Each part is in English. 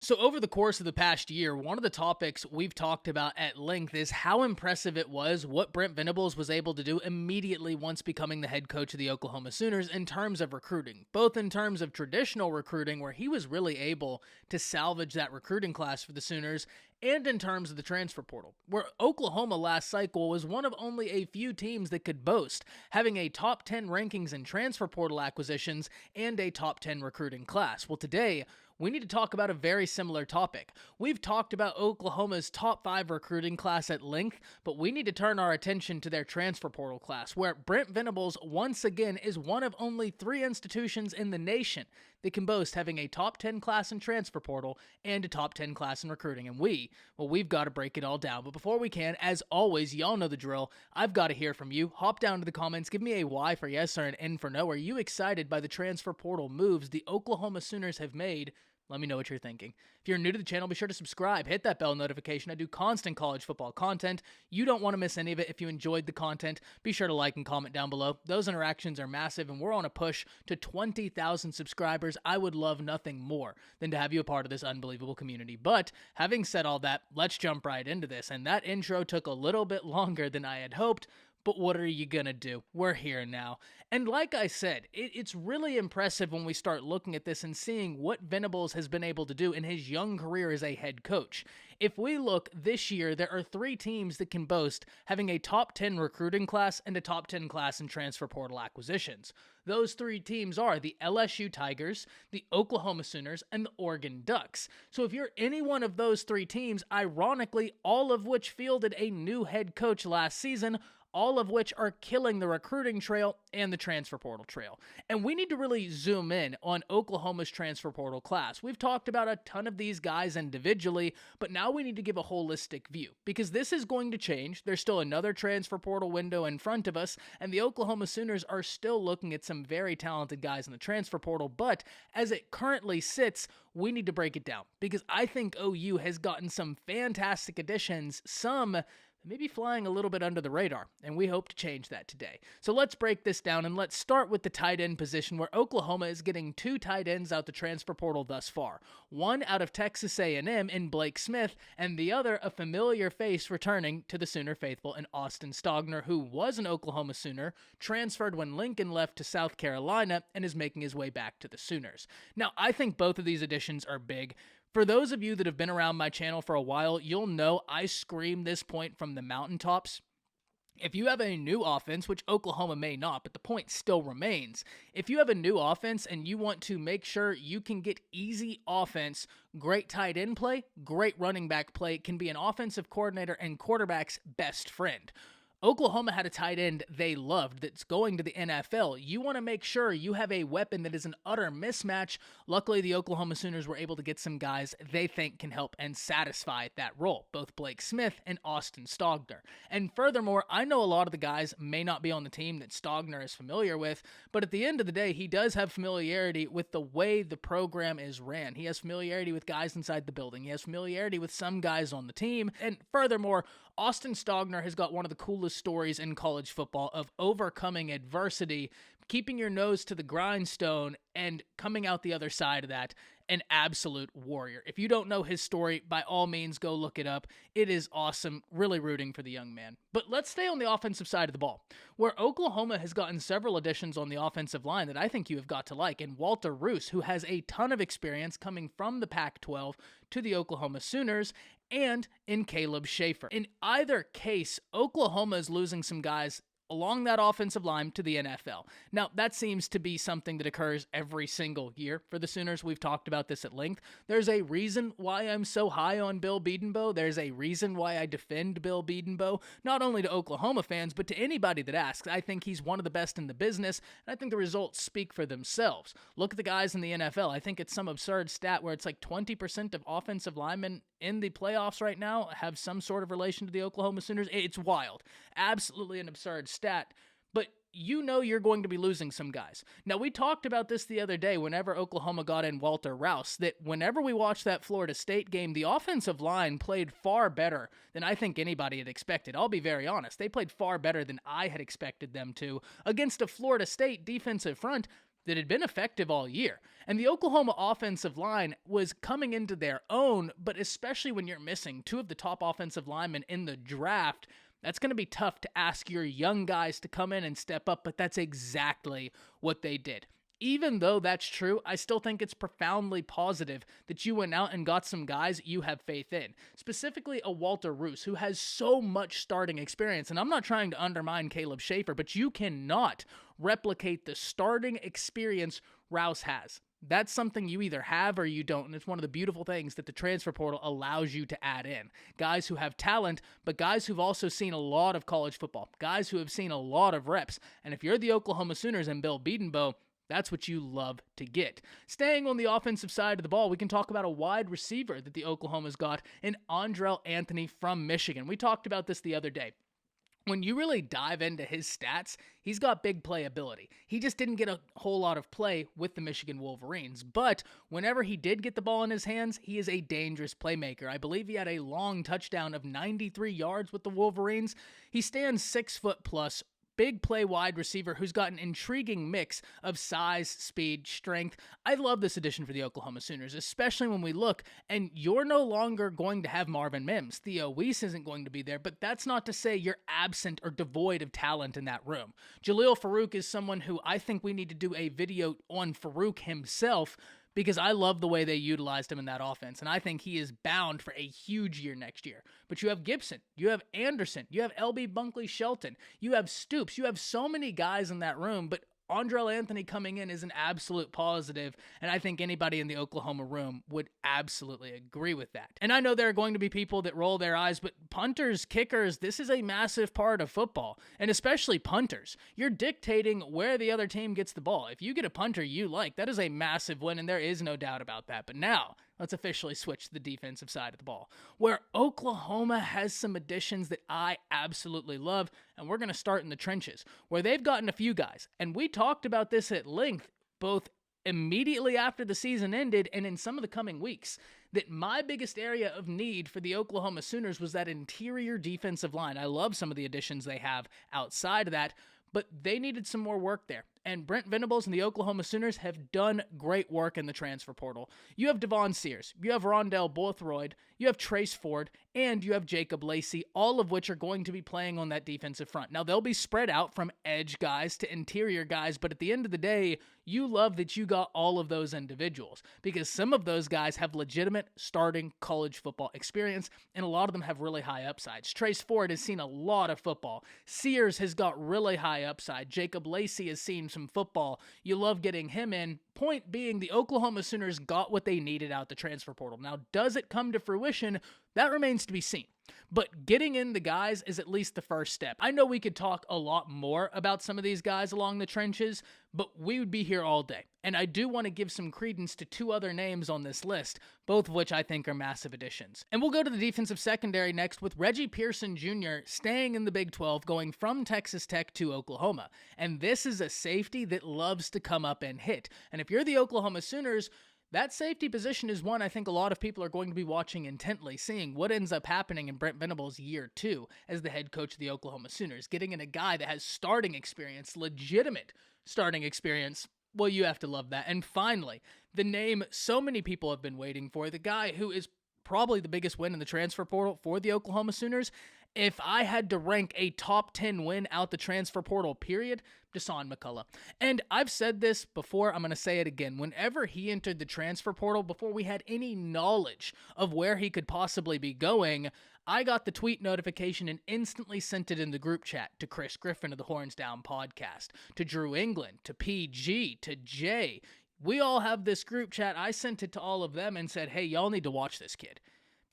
So, over the course of the past year, one of the topics we've talked about at length is how impressive it was what Brent Venables was able to do immediately once becoming the head coach of the Oklahoma Sooners in terms of recruiting, both in terms of traditional recruiting, where he was really able to salvage that recruiting class for the Sooners, and in terms of the transfer portal, where Oklahoma last cycle was one of only a few teams that could boast having a top 10 rankings in transfer portal acquisitions and a top 10 recruiting class. Well, today, we need to talk about a very similar topic. We've talked about Oklahoma's top 5 recruiting class at length, but we need to turn our attention to their transfer portal class, where Brent Venables once again is one of only 3 institutions in the nation that can boast having a top 10 class in transfer portal and a top 10 class in recruiting. And we've got to break it all down. But before we can, as always, y'all know the drill. I've got to hear from you. Hop down to the comments. Give me a Y for yes or an N for no. Are you excited by the transfer portal moves the Oklahoma Sooners have made? Let me know what you're thinking. If you're new to the channel, be sure to subscribe. Hit that bell notification. I do constant college football content. You don't want to miss any of it. If you enjoyed the content, be sure to like and comment down below. Those interactions are massive, and we're on a push to 20,000 subscribers. I would love nothing more than to have you a part of this unbelievable community. But having said all that, let's jump right into this. And that intro took a little bit longer than I had hoped, but what are you going to do? We're here now. And like I said, it's really impressive when we start looking at this and seeing what Venables has been able to do in his young career as a head coach. If we look this year, there are 3 teams that can boast having a top 10 recruiting class and a top 10 class in transfer portal acquisitions. Those 3 teams are the LSU Tigers, the Oklahoma Sooners, and the Oregon Ducks. So if you're any one of those 3 teams, ironically, all of which fielded a new head coach last season, all of which are killing the recruiting trail and the transfer portal trail. And we need to really zoom in on Oklahoma's transfer portal class. We've talked about a ton of these guys individually, but now we need to give a holistic view because this is going to change. There's still another transfer portal window in front of us, and the Oklahoma Sooners are still looking at some very talented guys in the transfer portal, but as it currently sits, we need to break it down because I think OU has gotten some fantastic additions, some maybe flying a little bit under the radar, and we hope to change that today. So let's break this down, and let's start with the tight end position, where Oklahoma is getting 2 tight ends out the transfer portal thus far. One out of Texas A&M in Blake Smith, and the other a familiar face returning to the Sooner faithful in Austin Stogner, who was an Oklahoma Sooner, transferred when Lincoln left to South Carolina, and is making his way back to the Sooners. Now, I think both of these additions are big. For those of you that have been around my channel for a while, you'll know I scream this point from the mountaintops. If you have a new offense, which Oklahoma may not, but the point still remains. If you have a new offense and you want to make sure you can get easy offense, great tight end play, great running back play can be an offensive coordinator and quarterback's best friend. Oklahoma had a tight end they loved that's going to the NFL. You want to make sure you have a weapon that is an utter mismatch. Luckily, the Oklahoma Sooners were able to get some guys they think can help and satisfy that role, both Blake Smith and Austin Stogner. And furthermore, I know a lot of the guys may not be on the team that Stogner is familiar with, but at the end of the day, he does have familiarity with the way the program is ran. He has familiarity with guys inside the building. He has familiarity with some guys on the team. And furthermore, Austin Stogner has got one of the coolest stories in college football of overcoming adversity, keeping your nose to the grindstone, and coming out the other side of that, an absolute warrior. If you don't know his story, by all means, go look it up. It is awesome. Really rooting for the young man. But let's stay on the offensive side of the ball, where Oklahoma has gotten several additions on the offensive line that I think you have got to like. And Walter Roos, who has a ton of experience coming from the Pac-12 to the Oklahoma Sooners, and in Caleb Schaefer. In either case, Oklahoma is losing some guys along that offensive line to the NFL. Now, that seems to be something that occurs every single year for the Sooners. We've talked about this at length. There's a reason why I'm so high on Bill Bedenbaugh. There's a reason why I defend Bill Bedenbaugh, not only to Oklahoma fans, but to anybody that asks. I think he's one of the best in the business, and I think the results speak for themselves. Look at the guys in the NFL. I think it's some absurd stat where it's like 20% of offensive linemen in the playoffs right now have some sort of relation to the Oklahoma Sooners. It's wild. Absolutely an absurd stat. But you know you're going to be losing some guys. Now, we talked about this the other day whenever Oklahoma got in Walter Rouse, that whenever we watched that Florida State game, the offensive line played far better than I think anybody had expected. I'll be very honest. They played far better than I had expected them to against a Florida State defensive front that had been effective all year. And the Oklahoma offensive line was coming into their own, but especially when you're missing two of the top offensive linemen in the draft, that's going to be tough to ask your young guys to come in and step up, but that's exactly what they did. Even though that's true, I still think it's profoundly positive that you went out and got some guys you have faith in. Specifically, a Walter Roos, who has so much starting experience. And I'm not trying to undermine Caleb Schaefer, but you cannot replicate the starting experience Rouse has. That's something you either have or you don't, and it's one of the beautiful things that the transfer portal allows you to add in. Guys who have talent, but guys who've also seen a lot of college football, guys who have seen a lot of reps. And if you're the Oklahoma Sooners and Bill Bedenbaugh, that's what you love to get. Staying on the offensive side of the ball, we can talk about a wide receiver that the Oklahoma's got in Andrel Anthony from Michigan. We talked about this the other day. When you really dive into his stats, he's got big playability. He just didn't get a whole lot of play with the Michigan Wolverines. But whenever he did get the ball in his hands, he is a dangerous playmaker. I believe he had a long touchdown of 93 yards with the Wolverines. He stands 6 foot plus, big play wide receiver who's got an intriguing mix of size, speed, strength. I love this addition for the Oklahoma Sooners, especially when we look, and you're no longer going to have Marvin Mims. Theo Weiss isn't going to be there, but that's not to say you're absent or devoid of talent in that room. Jaleel Farouk is someone who I think we need to do a video on Farouk himself, because I love the way they utilized him in that offense, and I think he is bound for a huge year next year. But you have Gibson, you have Anderson, you have L.B. Bunkley-Shelton, you have Stoops, you have so many guys in that room, but Andrel Anthony coming in is an absolute positive, and I think anybody in the Oklahoma room would absolutely agree with that. And I know there are going to be people that roll their eyes, but punters, kickers, this is a massive part of football, and especially punters. You're dictating where the other team gets the ball. If you get a punter you like, that is a massive win, and there is no doubt about that. But now, let's officially switch to the defensive side of the ball, where Oklahoma has some additions that I absolutely love, and we're going to start in the trenches, where they've gotten a few guys, and we talked about this at length, both immediately after the season ended and in some of the coming weeks, that my biggest area of need for the Oklahoma Sooners was that interior defensive line. I love some of the additions they have outside of that, but they needed some more work there. And Brent Venables and the Oklahoma Sooners have done great work in the transfer portal. You have Devon Sears, you have Rondell Bothroyd, you have Trace Ford, and you have Jacob Lacey, all of which are going to be playing on that defensive front. Now, they'll be spread out from edge guys to interior guys, but at the end of the day, you love that you got all of those individuals, because some of those guys have legitimate starting college football experience, and a lot of them have really high upsides. Trace Ford has seen a lot of football. Sears has got really high upside. Jacob Lacey has seen some football. You love getting him in. Point being, the Oklahoma Sooners got what they needed out the transfer portal. Now, does it come to fruition? That remains to be seen. But getting in the guys is at least the first step. I know we could talk a lot more about some of these guys along the trenches, but we would be here all day. And I do want to give some credence to two other names on this list, both of which I think are massive additions. And we'll go to the defensive secondary next with Reggie Pearson Jr. staying in the Big 12, going from Texas Tech to Oklahoma. And this is a safety that loves to come up and hit. And if you're the Oklahoma Sooners, that safety position is one I think a lot of people are going to be watching intently, seeing what ends up happening in Brent Venables' year 2 as the head coach of the Oklahoma Sooners. Getting in a guy that has starting experience, legitimate starting experience, well, you have to love that. And finally, the name so many people have been waiting for, the guy who is probably the biggest win in the transfer portal for the Oklahoma Sooners. If I had to rank a top 10 win out the transfer portal, period, Dasan McCullough. And I've said this before, I'm going to say it again. Whenever he entered the transfer portal, before we had any knowledge of where he could possibly be going, I got the tweet notification and instantly sent it in the group chat to Chris Griffin of the Horns Down podcast, to Drew England, to PG, to Jay. We all have this group chat. I sent it to all of them and said, hey, y'all need to watch this kid.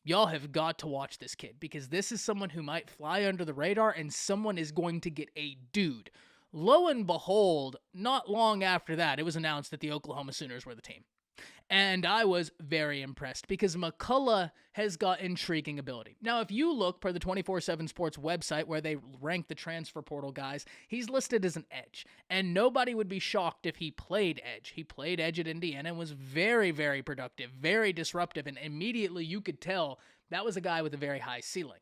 Y'all have got to watch this kid, because this is someone who might fly under the radar and someone is going to get a dude. Lo and behold, not long after that, it was announced that the Oklahoma Sooners were the team. And I was very impressed, because McCullough has got intriguing ability. Now, if you look per the 24/7 Sports website where they rank the transfer portal guys, he's listed as an edge. And nobody would be shocked if he played edge. He played edge at Indiana and was very, very productive, very disruptive, and immediately you could tell that was a guy with a very high ceiling.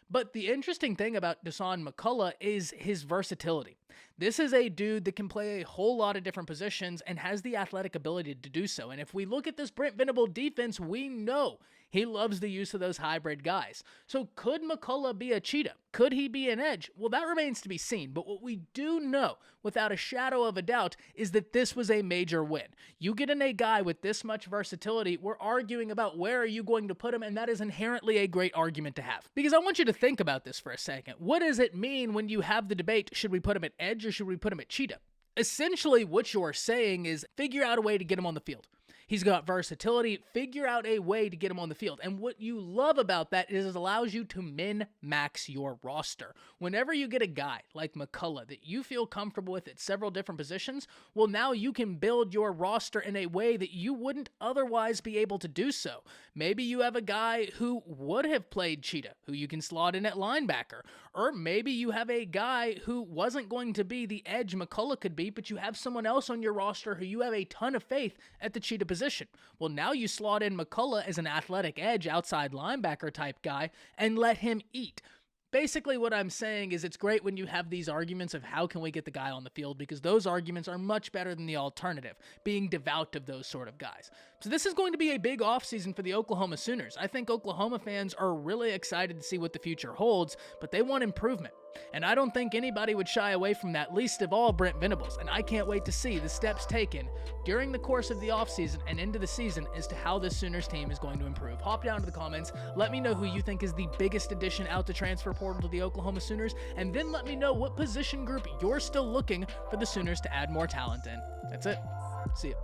But the interesting thing about Dasan McCullough is his versatility. This is a dude that can play a whole lot of different positions and has the athletic ability to do so. And if we look at this Brent Venables defense, we know he loves the use of those hybrid guys. So could McCullough be a cheetah? Could he be an edge? Well, that remains to be seen. But what we do know, without a shadow of a doubt, is that this was a major win. You get in a guy with this much versatility, we're arguing about where are you going to put him, and that is inherently a great argument to have. Because I want you to think about this for a second. What does it mean when you have the debate, should we put him at edge or should we put him at cheetah? Essentially, what you're saying is figure out a way to get him on the field. He's got versatility. Figure out a way to get him on the field. And what you love about that is it allows you to min-max your roster. Whenever you get a guy like McCullough that you feel comfortable with at several different positions, well, now you can build your roster in a way that you wouldn't otherwise be able to do so. Maybe you have a guy who would have played cheetah, who you can slot in at linebacker. Or maybe you have a guy who wasn't going to be the edge McCullough could be, but you have someone else on your roster who you have a ton of faith at the cheetah position. Well, now you slot in McCullough as an athletic edge, outside linebacker type guy, and let him eat. Basically, what I'm saying is it's great when you have these arguments of how can we get the guy on the field, because those arguments are much better than the alternative, being devout of those sort of guys. So this is going to be a big offseason for the Oklahoma Sooners. I think Oklahoma fans are really excited to see what the future holds, but they want improvement. And I don't think anybody would shy away from that, least of all Brent Venables. And I can't wait to see the steps taken during the course of the offseason and into the season as to how this Sooners team is going to improve. Hop down to the comments. Let me know who you think is the biggest addition out the transfer portal to the Oklahoma Sooners. And then let me know what position group you're still looking for the Sooners to add more talent in. That's it. See ya.